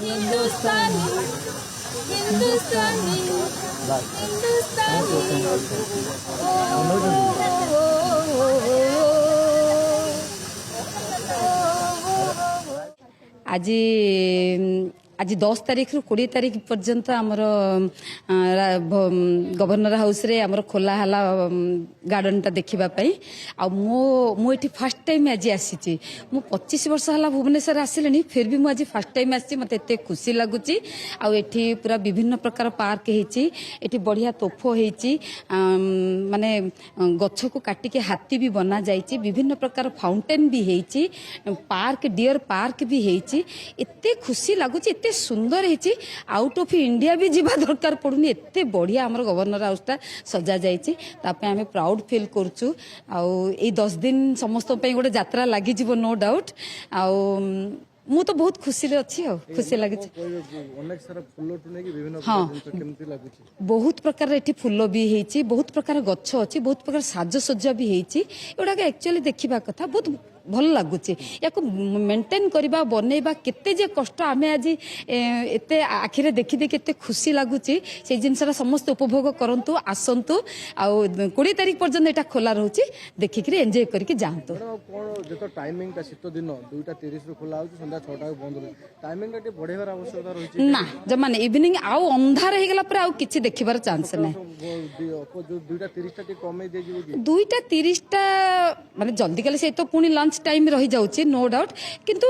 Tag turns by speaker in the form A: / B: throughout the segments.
A: हिंदुस्तानी हिंदुस्तानी आज आज 10 तारीख रु 20 तारीख पर्यंत आमर गवर्नर हाउस रे आमर खोला हला गार्डन टा देखिबा पई आ मो एठी फर्स्ट टाइम आज आसी मु 25 वर्ष हला भुवनेश्वर आसिलेनी फिर भी मु आज फर्स्ट टाइम आसी मते एते खुशी लागुची आ एठी पूरा विभिन्न प्रकार पार्क हेची एठी बढ़िया तोफो हेची माने गछ को काटी के हाथी भी बना जाईची विभिन्न प्रकार फाउंटेन भी हेची पार्क डियर पार्क भी हेची एते खुशी लागुची एते सुंदर हेची आउट ऑफ इंडिया भी जीवा दरकार पड़ुनी एते बढ़िया हमर गवर्नर हाउस टा सजा जाईची तापे हमें प्राउड फील करछु आ ए 10 दिन समस्त पई गोटे यात्रा लागि जीवो नो डाउट आ मु तो बहुत खुशी रे अछि हो खुशी लागि
B: अनेक सारा फूल टुने की विभिन्न
A: हाँ
B: केमती लागुची
A: बहुत प्रकार एठी फूल भी हेची बहुत प्रकार गछ अछि बहुत प्रकार साजसज्जा भी हेची एडा के एक्चुअली देखिबा कथा बहुत भल लगुची या मेंटेन करबा बनेबा केते जे कष्ट आमे आज एते आखिरे देखि दे केते खुशी लागुची से जिनसरा समस्त उपभोग करंतु आसंतु आ 20 तारीख पर्यंत एटा खोला रहउची देखि के एन्जॉय करके जांतु
B: कोन जेतो टाइमिंग ता शीत दिन 2:30 रु खोला होची संध्या 6टा को बंद होई टाइमिंग टा बढ़ेबार आवश्यकता रहउची
A: ना जमाने इवनिंग आउ अंधार हे गेला पर आउ किछि देखिबार चांस नै
B: 2:30 टा कमे दे जीवो की
A: 2:30 टा माने जल्दी गले से तो पुनी लंच टाइम रही जाउची नो डाउट किंतु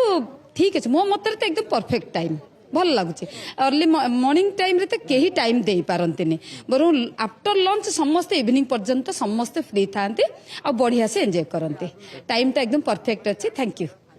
A: ठीक है मो मत तो एकदम परफेक्ट टाइम भल लगुच अर्ली मॉर्निंग टाइम रे तो केही टाइम दे पारंतिनी बरु आफ्टर लंच समस्त इवनिंग पर्यंत समस्त फ्री थांती आ बढ़िया से एंजॉय करंती टाइम तो एकदम परफेक्ट अच्छी थैंक यू।